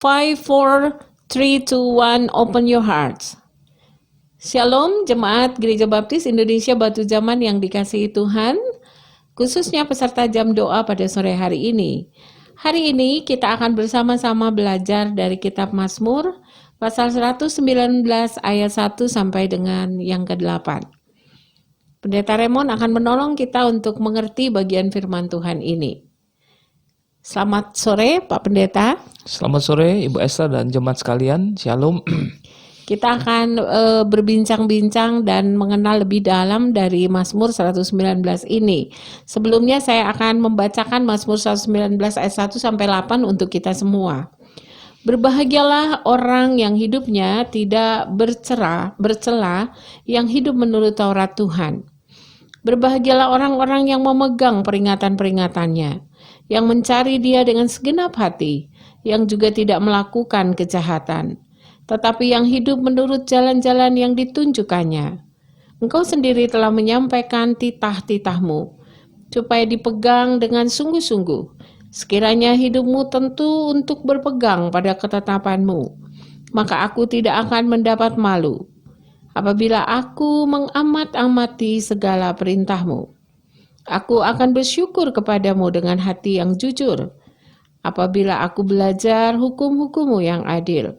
5, 4, 3, 2, 1, open your hearts. Shalom, Jemaat Gereja Baptis Indonesia Batu Jaman yang dikasihi Tuhan, khususnya peserta jam doa pada sore hari ini. Hari ini kita akan bersama-sama belajar dari kitab Mazmur, pasal 119 ayat 1 sampai dengan yang ke-8. Pendeta Raymond akan menolong kita untuk mengerti bagian firman Tuhan ini. Selamat sore Pak Pendeta. Selamat sore Ibu Esther dan jemaat sekalian, Shalom. Kita akan berbincang-bincang dan mengenal lebih dalam dari Mazmur 119 ini. Sebelumnya saya akan membacakan Mazmur 119 ayat 1 sampai 8 untuk kita semua. Berbahagialah orang yang hidupnya tidak bercela, yang hidup menurut Taurat Tuhan. Berbahagialah orang-orang yang memegang peringatan-peringatannya, yang mencari Dia dengan segenap hati, yang juga tidak melakukan kejahatan, tetapi yang hidup menurut jalan-jalan yang ditunjukkannya. Engkau sendiri telah menyampaikan titah-titahmu, supaya dipegang dengan sungguh-sungguh. Sekiranya hidupmu tentu untuk berpegang pada ketetapanmu, maka aku tidak akan mendapat malu, apabila aku mengamat-amati segala perintahmu. Aku akan bersyukur kepadamu dengan hati yang jujur, apabila aku belajar hukum-hukum-Mu yang adil.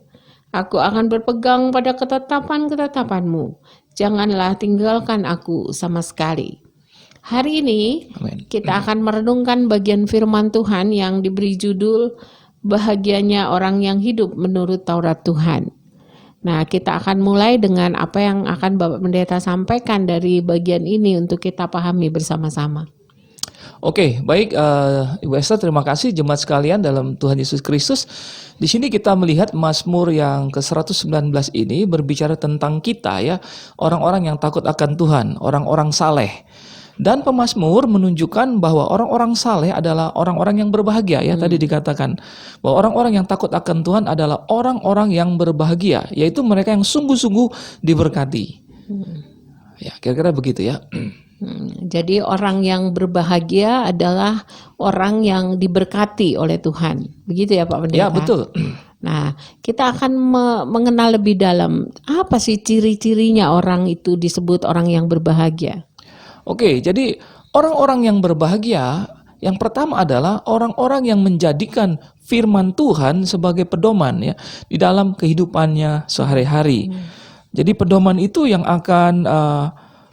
Aku akan berpegang pada ketetapan-ketetapan-Mu. Janganlah tinggalkan aku sama sekali. Hari ini kita akan merenungkan bagian firman Tuhan yang diberi judul Bahagianya Orang yang Hidup Menurut Taurat Tuhan. Nah, kita akan mulai dengan apa yang akan Bapak Pendeta sampaikan dari bagian ini untuk kita pahami bersama-sama. Oke, baik Ibu Esther, terima kasih jemaat sekalian dalam Tuhan Yesus Kristus. Di sini kita melihat Mazmur yang ke-119 ini berbicara tentang kita ya, orang-orang yang takut akan Tuhan, orang-orang saleh. Dan pemazmur menunjukkan bahwa orang-orang saleh adalah orang-orang yang berbahagia ya. Tadi dikatakan bahwa orang-orang yang takut akan Tuhan adalah orang-orang yang berbahagia, yaitu mereka yang sungguh-sungguh diberkati. Ya, kira-kira begitu ya. Jadi orang yang berbahagia adalah orang yang diberkati oleh Tuhan. Begitu ya Pak Pendeta? Ya, betul. Nah, kita akan mengenal lebih dalam apa sih ciri-cirinya orang itu disebut orang yang berbahagia. Oke, jadi orang-orang yang berbahagia yang pertama adalah orang-orang yang menjadikan firman Tuhan sebagai pedoman ya di dalam kehidupannya sehari-hari. Jadi pedoman itu yang akan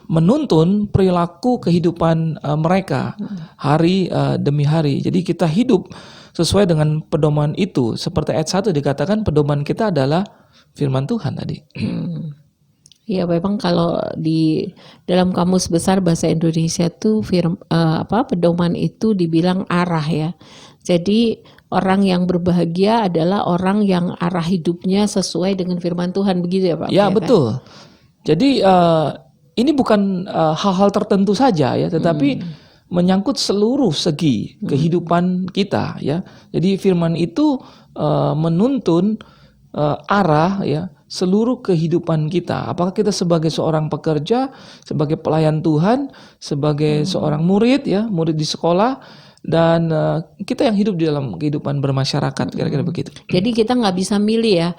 menuntun perilaku kehidupan mereka hari demi hari. Jadi kita hidup sesuai dengan pedoman itu. Seperti ayat 1 dikatakan pedoman kita adalah firman Tuhan tadi. Ya, memang kalau di dalam Kamus Besar Bahasa Indonesia tuh pedoman itu dibilang arah ya. Jadi orang yang berbahagia adalah orang yang arah hidupnya sesuai dengan firman Tuhan, begitu ya Pak? Ya, betul. Jadi ini bukan hal-hal tertentu saja ya, tetapi menyangkut seluruh segi kehidupan kita ya. Jadi firman itu menuntun arah ya seluruh kehidupan kita. Apakah kita sebagai seorang pekerja, sebagai pelayan Tuhan, sebagai seorang murid ya, murid di sekolah, dan kita yang hidup di dalam kehidupan bermasyarakat, kira-kira begitu. Jadi kita nggak bisa milih ya,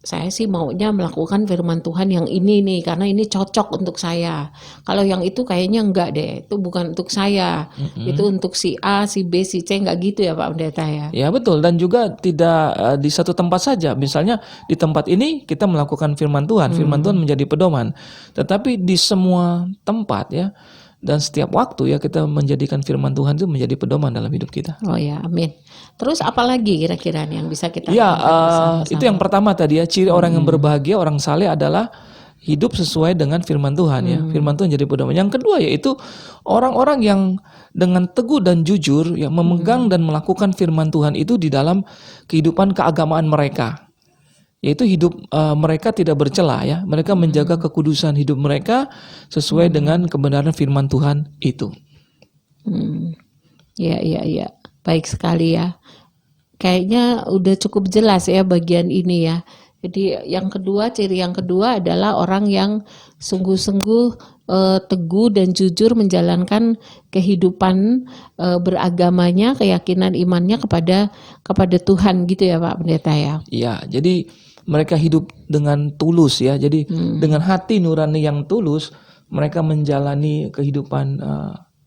saya sih maunya melakukan firman Tuhan yang ini nih, karena ini cocok untuk saya. Kalau yang itu kayaknya enggak deh, itu bukan untuk saya. Itu untuk si A, si B, si C, enggak gitu ya Pak Pendeta ya? Ya betul, dan juga tidak di satu tempat saja. Misalnya di tempat ini kita melakukan firman Tuhan menjadi pedoman. Tetapi di semua tempat ya, dan setiap waktu ya kita menjadikan firman Tuhan itu menjadi pedoman dalam hidup kita. Oh ya, amin. Terus apalagi kira-kira yang bisa kita itu yang pertama tadi ya, ciri orang yang berbahagia, orang saleh adalah hidup sesuai dengan firman Tuhan ya. Firman Tuhan jadi pedoman. Yang kedua yaitu orang-orang yang dengan teguh dan jujur ya memegang dan melakukan firman Tuhan itu di dalam kehidupan keagamaan mereka. Yaitu hidup mereka tidak bercela ya. Mereka menjaga kekudusan hidup mereka sesuai dengan kebenaran firman Tuhan itu. Ya. Baik sekali ya. Kayaknya udah cukup jelas ya bagian ini ya. Jadi ciri yang kedua adalah orang yang sungguh-sungguh teguh dan jujur menjalankan kehidupan beragamanya, keyakinan imannya kepada Tuhan gitu ya Pak Pendeta ya. Ya, jadi mereka hidup dengan tulus ya. Jadi dengan hati nurani yang tulus mereka menjalani kehidupan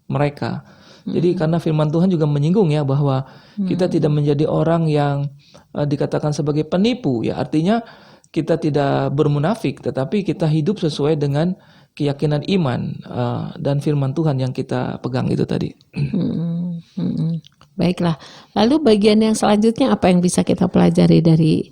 mereka. Jadi karena firman Tuhan juga menyinggung ya bahwa kita tidak menjadi orang yang dikatakan sebagai penipu ya. Artinya kita tidak bermunafik tetapi kita hidup sesuai dengan keyakinan iman dan firman Tuhan yang kita pegang itu tadi. Baiklah. Lalu bagian yang selanjutnya apa yang bisa kita pelajari dari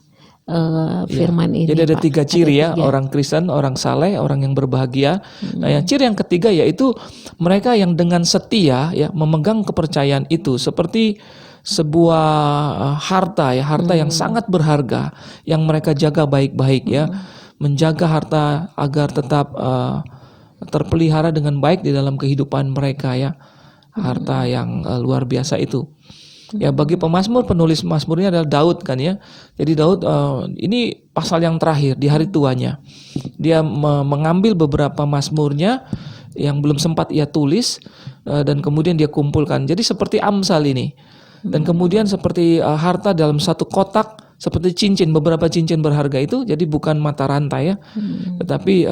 firman ini? Jadi ada Pak? 3 ciri Ada 3. orang Kristen, orang saleh, orang yang berbahagia. Nah, yang ciri yang ketiga yaitu mereka yang dengan setia ya memegang kepercayaan itu seperti sebuah harta yang sangat berharga yang mereka jaga baik-baik ya, menjaga harta agar tetap terpelihara dengan baik di dalam kehidupan mereka ya, harta yang luar biasa itu. Ya bagi pemazmur, penulis mazmurnya adalah Daud kan ya. Jadi Daud ini pasal yang terakhir di hari tuanya. Dia mengambil beberapa mazmurnya yang belum sempat ia tulis dan kemudian dia kumpulkan. Jadi seperti Amsal ini. Dan kemudian seperti harta dalam satu kotak, seperti cincin, beberapa cincin berharga itu. Jadi bukan mata rantai ya. Tetapi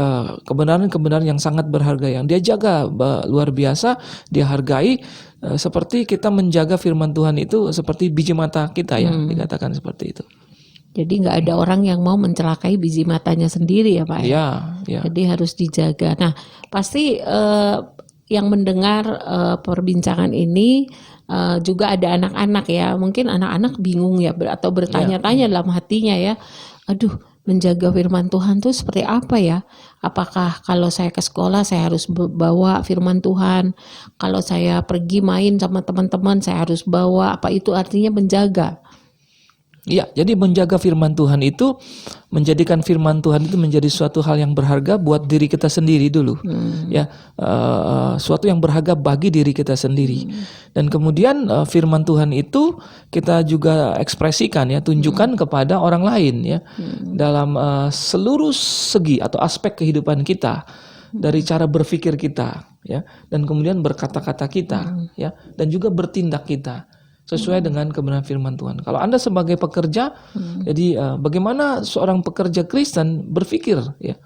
kebenaran-kebenaran yang sangat berharga yang dia jaga luar biasa, dia hargai. Seperti kita menjaga firman Tuhan itu seperti biji mata kita ya, dikatakan seperti itu. Jadi nggak ada orang yang mau mencelakai biji matanya sendiri ya Pak ya. Ya. Jadi harus dijaga. Nah pasti yang mendengar perbincangan ini juga ada anak-anak ya. Mungkin anak-anak bingung ya atau bertanya-tanya dalam hatinya ya. Aduh, menjaga firman Tuhan tuh seperti apa ya? Apakah kalau saya ke sekolah saya harus bawa firman Tuhan? Kalau saya pergi main sama teman-teman saya harus bawa? Apa itu artinya menjaga? Ya, jadi menjaga firman Tuhan itu, menjadikan firman Tuhan itu menjadi suatu hal yang berharga buat diri kita sendiri dulu, ya, suatu yang berharga bagi diri kita sendiri. Dan kemudian firman Tuhan itu kita juga ekspresikan ya, tunjukkan kepada orang lain ya, dalam seluruh segi atau aspek kehidupan kita, dari cara berpikir kita, ya, dan kemudian berkata-kata kita, ya, dan juga bertindak kita sesuai dengan kebenaran firman Tuhan. Kalau Anda sebagai pekerja, jadi bagaimana seorang pekerja Kristen berpikir, ya,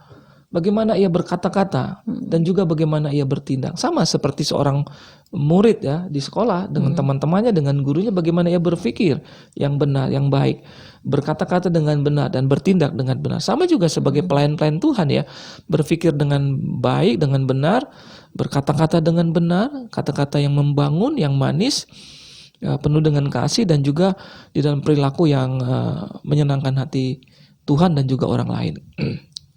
bagaimana ia berkata-kata dan juga bagaimana ia bertindak. Sama seperti seorang murid ya di sekolah dengan teman-temannya, dengan gurunya, bagaimana ia berpikir yang benar, yang baik, berkata-kata dengan benar dan bertindak dengan benar. Sama juga sebagai pelayan-pelayan Tuhan ya, berpikir dengan baik, dengan benar, berkata-kata dengan benar, kata-kata yang membangun, yang manis, ya, penuh dengan kasih dan juga di dalam perilaku yang menyenangkan hati Tuhan dan juga orang lain.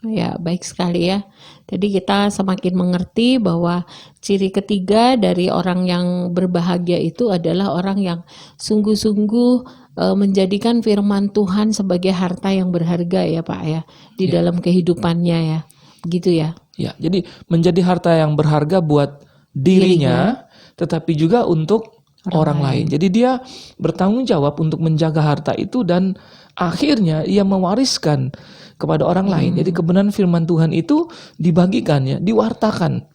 Ya, baik sekali ya. Jadi kita semakin mengerti bahwa ciri ketiga dari orang yang berbahagia itu adalah orang yang sungguh-sungguh menjadikan firman Tuhan sebagai harta yang berharga ya Pak ya, di dalam kehidupannya ya. Begitu ya. Ya, jadi menjadi harta yang berharga buat dirinya, tetapi juga untuk orang lain. Jadi dia bertanggung jawab untuk menjaga harta itu dan akhirnya ia mewariskan kepada orang lain. Jadi kebenaran firman Tuhan itu dibagikan ya, diwartakan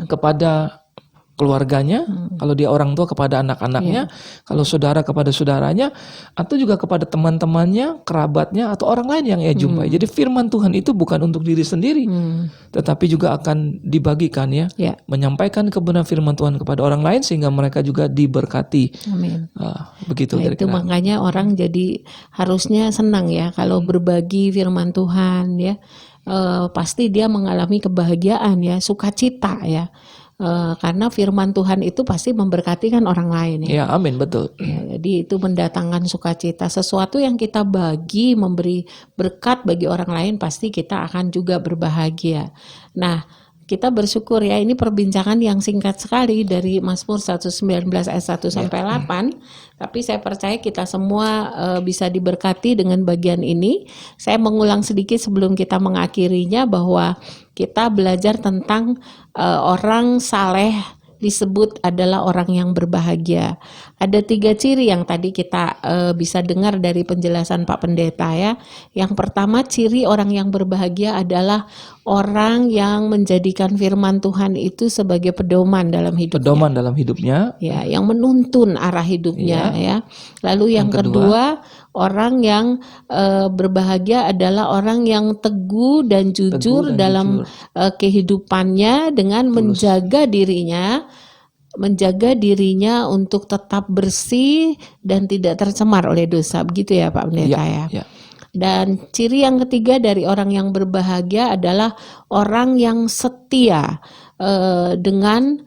kepada keluarganya, kalau dia orang tua kepada anak-anaknya, kalau saudara kepada saudaranya, atau juga kepada teman-temannya, kerabatnya, atau orang lain yang ia jumpai. Jadi firman Tuhan itu bukan untuk diri sendiri, tetapi juga akan dibagikan ya, menyampaikan kebenaran firman Tuhan kepada orang lain sehingga mereka juga diberkati. Amin. Begitu. Nah, itu makanya orang jadi harusnya senang ya kalau berbagi firman Tuhan ya, pasti dia mengalami kebahagiaan ya, sukacita ya. Karena firman Tuhan itu pasti memberkati kan orang lain ya. Ya, amin, betul. Ya, jadi itu mendatangkan sukacita. Sesuatu yang kita bagi, memberi berkat bagi orang lain, pasti kita akan juga berbahagia. Nah, kita bersyukur ya, ini perbincangan yang singkat sekali dari Mazmur 119 ayat 1 sampai 8. Tapi saya percaya kita semua bisa diberkati dengan bagian ini. Saya mengulang sedikit sebelum kita mengakhirinya bahwa kita belajar tentang orang saleh disebut adalah orang yang berbahagia. Ada 3 ciri yang tadi kita bisa dengar dari penjelasan Pak Pendeta ya. Yang pertama, ciri orang yang berbahagia adalah orang yang menjadikan firman Tuhan itu sebagai pedoman dalam hidupnya. Pedoman dalam hidupnya. Ya, yang menuntun arah hidupnya ya. Lalu yang kedua, orang yang berbahagia adalah orang yang teguh dan jujur dalam kehidupannya dengan menjaga dirinya untuk tetap bersih dan tidak tercemar oleh dosa. Begitu ya Pak Pendeta ya. Dan ciri yang ketiga dari orang yang berbahagia adalah orang yang setia dengan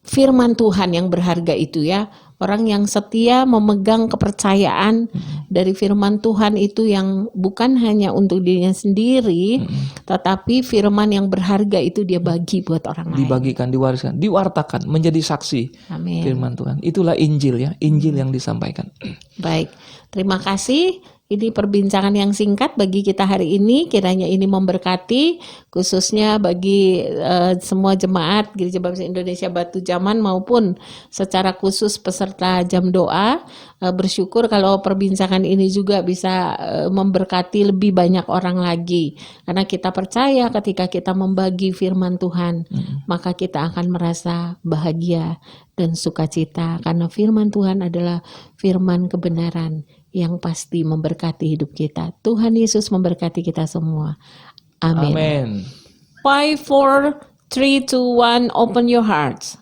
firman Tuhan yang berharga itu ya. Orang yang setia memegang kepercayaan dari firman Tuhan itu yang bukan hanya untuk dirinya sendiri, tetapi firman yang berharga itu dia bagi buat orang lain. Dibagikan, diwariskan, diwartakan, menjadi saksi. Amin. Firman Tuhan. Itulah Injil ya, Injil yang disampaikan. Baik, terima kasih. Ini perbincangan yang singkat bagi kita hari ini, kiranya ini memberkati khususnya bagi semua jemaat Gereja Baptis Indonesia Batu Jaman maupun secara khusus peserta jam doa. Bersyukur kalau perbincangan ini juga bisa memberkati lebih banyak orang lagi. Karena kita percaya ketika kita membagi firman Tuhan, maka kita akan merasa bahagia dan sukacita karena firman Tuhan adalah firman kebenaran yang pasti memberkati hidup kita. Tuhan Yesus memberkati kita semua. Amin. Amin. 5, 4, 3, 2, 1, open your hearts.